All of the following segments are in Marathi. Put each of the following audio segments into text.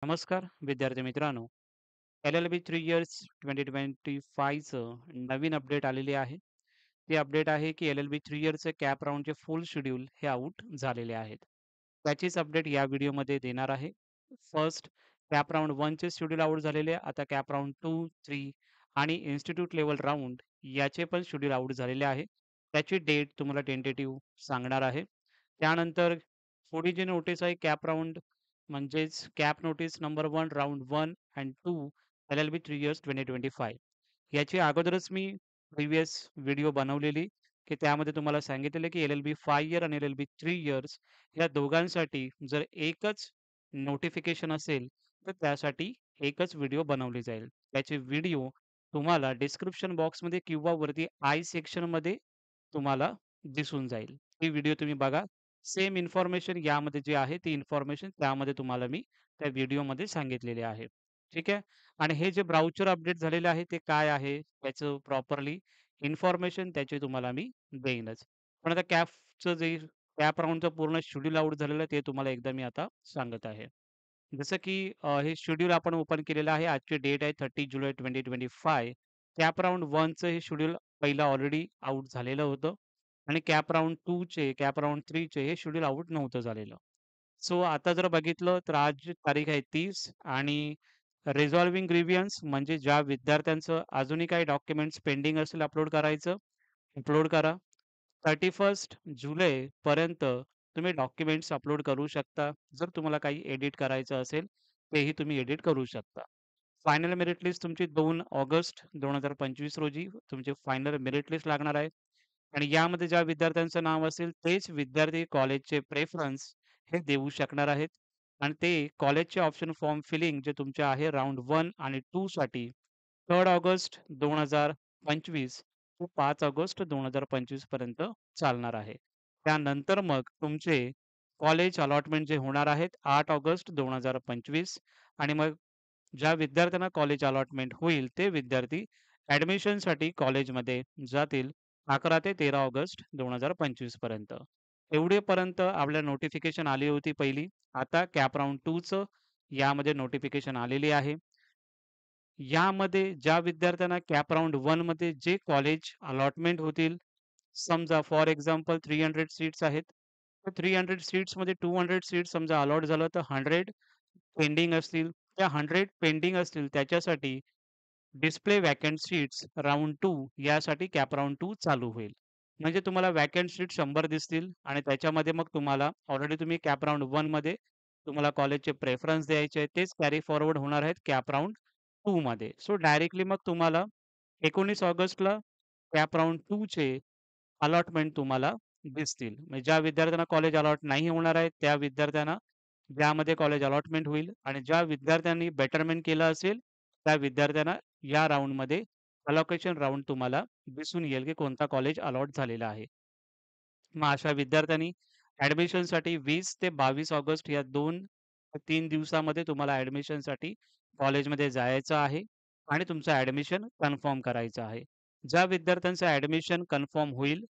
नमस्कार विद्यार्थी मित्रांनो. LLB 3 इयर्स 2025चं नवीन अपडेट आलेली आहे. ती अपडेट आहे की LLB 3 इयर्सचे कॅप राउंडचे फुल शेड्यूल हे आउट झालेले आहेत. त्याचीच अपडेट या व्हिडिओमध्ये देणार आहे. फर्स्ट कॅप राउंड 1 चे शेड्यूल आउट झालेले आहे. आता कॅप राउंड 2, 3 आणि इन्स्टिट्यूट लेव्हल राउंड याचे पण शेड्यूल आउट झालेले आहे. त्याची डेट तुम्हाला टेंटेटिव्ह सांगणार आहे. त्यानंतर पुढे जी नोटीस आहे कॅप राउंड म्हणजेच cap notice number 1 round 1 and 2 LLB 3 years 2025 याची अगोदरच मी प्रिव्हियस व्हिडिओ बनवलेली की त्यामध्ये तुम्हाला सांगितलेलं की LLB 5 इयर आणि LLB 3 इयर्स या दोघांसाठी जर एकच नोटिफिकेशन असेल तर त्यासाठी एकच व्हिडिओ बनवली जाईल. त्याचे व्हिडिओ तुम्हाला डिस्क्रिप्शन बॉक्समध्ये किंवा वरती आय सेक्शनमध्ये तुम्हाला दिसून जाईल. ती व्हिडिओ तुम्ही बघा. सेम इन्फॉर्मेशन यामध्ये जी आहे ती इन्फॉर्मेशन त्यामध्ये तुम्हाला मी त्या व्हिडिओमध्ये सांगितलेली आहे. ठीक आहे. आणि हे जे ब्राउचर अपडेट झालेलं आहे ते काय आहे? त्याचं प्रॉपरली इन्फॉर्मेशन त्याची तुम्हाला मी देईनच. पण आता कॅपचं जे कॅप राउंडचं पूर्ण शेड्यूल आउट झालेलं आहे ते तुम्हाला एकदा मी आता सांगत आहे. जसं की हे शेड्यूल आपण ओपन केलेलं आहे. आजची डेट आहे 30 जुलै 2025. कॅप राउंड 1चं हे शेड्यूल पहिलं ऑलरेडी आउट झालेलं होतं आणि कॅप राउंड 2चे, कॅप राउंड 3चे हे शेड्यूल आउट नव्हतं झालेलं. सो आता जर बघितलं तर आज तारीख आहे 30 आणि रिझॉल्विंग ग्रीव्हन्स म्हणजे ज्या विद्यार्थ्यांचं अजूनही काही डॉक्युमेंट्स पेंडिंग असेल अपलोड करायचं, अपलोड करा. 31 जुलैपर्यंत तुम्ही डॉक्युमेंट्स अपलोड करू शकता. जर तुम्हाला काही एडिट करायचं असेल, तेही तुम्ही एडिट करू शकता. फायनल मेरिट लिस्ट तुमची 2 ऑगस्ट 2025 रोजी तुमची फायनल मेरिट लिस्ट लागणार आहे. आणि यामध्ये ज्या विद्यार्थ्यांचं नाव असेल तेच विद्यार्थी कॉलेजचे प्रेफरन्स हे देऊ शकणार आहेत. आणि ते कॉलेजचे ऑप्शन फॉर्म फिलिंग जे तुमचे आहे राउंड 1 आणि 2 साठी 3 ऑगस्ट 2025 ते 5 ऑगस्ट 2025 पर्यंत चालणार आहे. त्यानंतर मग तुमचे कॉलेज अलॉटमेंट जे होणार आहेत 8 ऑगस्ट 2025 आणि मग ज्या विद्यार्थ्यांना कॉलेज अलॉटमेंट होईल ते विद्यार्थी ॲडमिशनसाठी कॉलेजमध्ये जातील 11 ते 13 ऑगस्ट 2025 पर्यंत. एवढेपर्यंत आपल्याला नोटिफिकेशन आली होती पहिली. आता कॅप राउंड 2चं यामध्ये नोटिफिकेशन आलेली आहे. यामध्ये ज्या विद्यार्थ्यांना कॅप राउंड 1 मध्ये जे कॉलेज अलॉटमेंट होतील, समजा फॉर एक्झाम्पल 300 सीट्स आहेत. तर 300 सीट्समध्ये 200 सीट्स समजा अलॉट झालं तर 100 पेंडिंग असतील. त्या 100 पेंडिंग असतील त्याच्यासाठी डिस्प्ले व्हॅकंट सीट्स राउंड 2 यासाठी कॅप राउंड 2 चालू होईल. म्हणजे तुम्हाला व्हॅकंट सीट 100 दिसतील आणि त्याच्यामध्ये मग तुम्हाला ऑलरेडी तुम्ही कॅप राउंड 1 मध्ये तुम्हाला कॉलेजचे प्रेफरन्स द्यायचे आहेत. तेच कॅरी फॉरवर्ड होणार आहेत कॅप राउंड 2 मध्ये. सो डायरेक्टली मग तुम्हाला 19 ऑगस्टला कॅप राउंड 2 चे अलॉटमेंट तुम्हाला दिसतील. म्हणजे ज्या विद्यार्थ्यांना कॉलेज अलॉट नाही होणार आहे, त्या विद्यार्थ्यांना ज्यामध्ये कॉलेज अलॉटमेंट होईल आणि ज्या विद्यार्थ्यांनी बेटरमेंट केलं असेल, त्या विद्यार्थ्यांना या राउंडमध्ये अलोकेशन राउंड तुम्हाला दिसून येईल, की कोणता कॉलेज अलॉट झालेला आहे. मग अशा विद्यार्थ्यांनी ॲडमिशनसाठी 20 ते 22 ऑगस्ट या 2 ते 3 दिवसामध्ये तुम्हाला ॲडमिशनसाठी कॉलेजमध्ये जायचं आहे आणि तुमचं ॲडमिशन कन्फर्म करायचं आहे. ज्या विद्यार्थ्यांचं ॲडमिशन कन्फर्म होईल,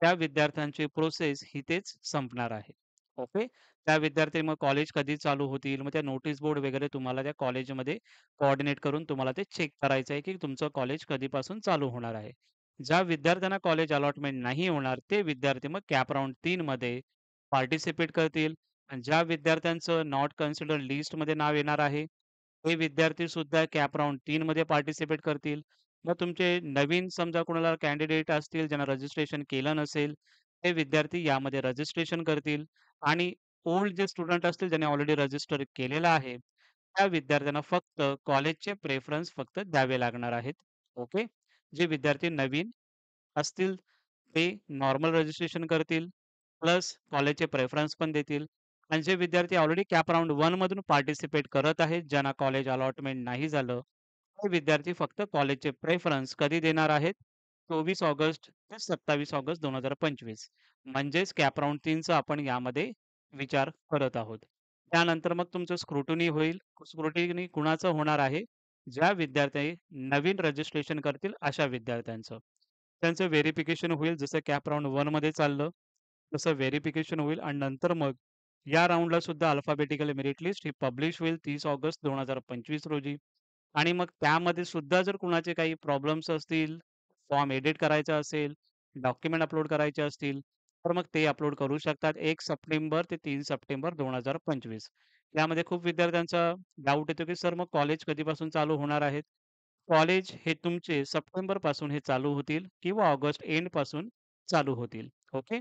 त्या विद्यार्थ्यांची प्रोसेस इथेच संपणार आहे. ओके. त्या विद्यार्थी मग कॉलेज कधी चालू होतील, मग त्या नोटीस बोर्ड वगैरे तुम्हाला त्या कॉलेजमध्ये कोऑर्डिनेट करून तुम्हाला ते चेक करायचं आहे, की तुमचं कॉलेज कधीपासून चालू होणार आहे. ज्या विद्यार्थ्यांना कॉलेज अलॉटमेंट नाही होणार, ते विद्यार्थी मग कॅप राउंड 3 मध्ये पार्टिसिपेट करतील आणि ज्या विद्यार्थ्यांचं नॉट कन्सिडर्ड लिस्टमध्ये नाव येणार आहे, ते विद्यार्थी सुद्धा कॅप राउंड 3 मध्ये पार्टिसिपेट करतील. मग तुमचे नवीन समजा कोणाला कॅन्डिडेट असतील, ज्यांना रजिस्ट्रेशन केलं नसेल, ते विद्यार्थी यामध्ये रजिस्ट्रेशन करतील आणि ओल्ड जे स्टुडंट असतील, ज्यांनी ऑलरेडी रजिस्टर केलेलं आहे, त्या विद्यार्थ्यांना फक्त कॉलेजचे प्रेफरन्स फक्त द्यावे लागणार आहेत. ओके. जे विद्यार्थी नवीन असतील ते नॉर्मल रजिस्ट्रेशन करतील, प्लस कॉलेजचे प्रेफरन्स पण देतील आणि जे विद्यार्थी ऑलरेडी कॅप राउंड 1 मधून पार्टिसिपेट करत आहेत, ज्यांना कॉलेज अलॉटमेंट नाही झालं, ते विद्यार्थी फक्त कॉलेजचे प्रेफरन्स कधी देणार आहेत? 24 ऑगस्ट ते 27 ऑगस्ट 2025 म्हणजेच कॅप राउंड 3चा आपण यामध्ये विचार करत आहोत. त्यानंतर मग तुमचं स्क्रुटनी होईल. स्क्रुटनी कुणाचं होणार आहे? ज्या विद्यार्थी नवीन रजिस्ट्रेशन करतील अशा विद्यार्थ्यांचं. त्यांचं व्हेरिफिकेशन होईल जसं कॅप राउंड 1 मध्ये चाललं, तसं व्हेरिफिकेशन होईल आणि नंतर मग या राउंडला सुद्धा अल्फाबेटिकल मेरिट लिस्ट ही पब्लिश होईल 30 ऑगस्ट 2025 रोजी. आणि मग त्यामध्ये सुद्धा जर कुणाचे काही प्रॉब्लेम्स असतील, फॉर्म एडिट करायचा असेल, डॉक्युमेंट अपलोड करायचे असतील, तर मग ते अपलोड करू शकतात 1 सप्टेंबर ते 3 सप्टेंबर 2025. यामध्ये खूप विद्यार्थ्यांचा डाऊट येतो, की सर मग कॉलेज कधीपासून चालू होणार आहेत? कॉलेज हे तुमचे सप्टेंबरपासून हे चालू होतील किंवा ऑगस्ट एंडपासून चालू होतील. Okay.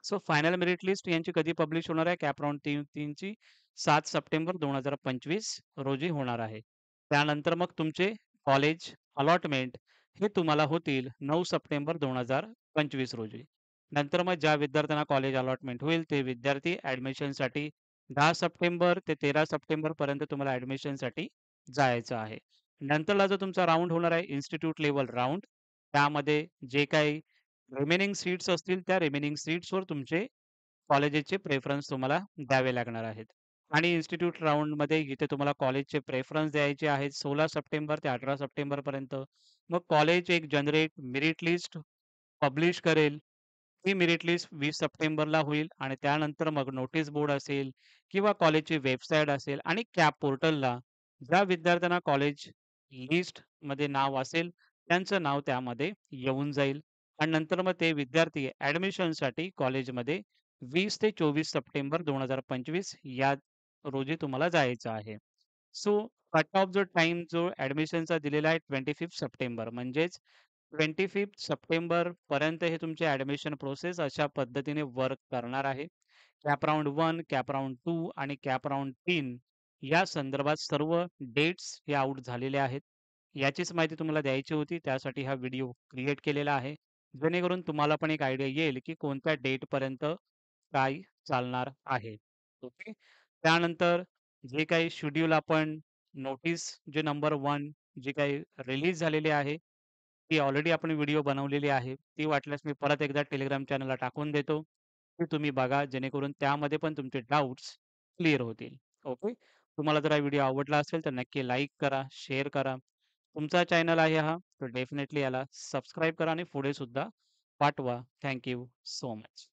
So final merit list यांची कधी पब्लिश होणार आहे? कॅप राउंड 3 ची 7 सप्टेंबर 2025 रोजी होणार आहे. त्यानंतर मग तुमचे कॉलेज अलॉटमेंट हे तुम्हाला होतील 9 सप्टेंबर 2025 रोजी. नंतर मग ज्या विद्यार्थ्यांना कॉलेज अलॉटमेंट होईल ते विद्यार्थी ॲडमिशनसाठी 10 सप्टेंबर ते 13 सप्टेंबर पर्यंत तुम्हाला ॲडमिशनसाठी जायचं आहे. नंतरला जो तुमचा राउंड होणार आहे इन्स्टिट्यूट लेव्हल राउंड, त्यामध्ये जे काही रिमेनिंग सीट्स असतील, त्या रिमेनिंग सीट्सवर तुमचे कॉलेजेसचे प्रेफरन्स तुम्हाला द्यावे लागणार आहेत. आणि इन्स्टिट्यूट राउंडमध्ये इथे तुम्हाला कॉलेजचे प्रेफरन्स द्यायचे आहेत 16 सप्टेंबर ते 18 सप्टेंबरपर्यंत. मग कॉलेज एक जनरेट मेरिट लिस्ट पब्लिश करेल. ती मेरिट लिस्ट 20 सप्टेंबरला होईल आणि त्यानंतर मग नोटीस बोर्ड असेल किंवा कॉलेजची वेबसाईट असेल आणि कॅप पोर्टलला ज्या विद्यार्थ्यांना कॉलेज लिस्टमध्ये नाव असेल, त्यांचं नाव त्यामध्ये येऊन जाईल. आणि नंतर मग ते विद्यार्थी ॲडमिशनसाठी कॉलेजमध्ये 20 ते 24 सप्टेंबर 2025 या रोजी तुम्हाला जायचं आहे. सो कट ऑफ जो टाईम जो ॲडमिशनचा दिलेला आहे 25 सप्टेंबर म्हणजेच 25 सप्टेंबरपर्यंत हे तुमचे ॲडमिशन प्रोसेस अशा पद्धतीने वर्क करणार आहे. कॅप राउंड 1, कॅप राउंड 2 आणि कॅप राउंड 3 या संदर्भात सर्व डेट्स हे आउट झालेले आहेत. याचीच माहिती तुम्हाला द्यायची होती. त्यासाठी हा व्हिडिओ क्रिएट केलेला आहे. जेणेकरून तुम्हाला पण एक आयडिया येईल, की कोणत्या डेटपर्यंत काय चालणार आहे. ओके. त्यानंतर जे काही शेड्यूल आपण नोटीस जे नंबर 1 जी काही रिलीज झालेली आहे, ती ऑलरेडी आपण व्हिडिओ बनवलेली आहे. ती वाटल्यास मी परत एकदा Telegram चॅनलला टाकून देतो. ती तुम्ही बघा जेणेकरून त्यामध्ये पण तुमचे डाउट्स क्लिअर होतील. ओके. तुम्हाला जर हा व्हिडिओ आवडला असेल तर नक्की लाईक करा, शेअर करा. तुमचा चॅनल आहे हा, तर डेफिनेटली याला सबस्क्राईब करा आणि पुढे सुद्धा पाठवा. Thank so much.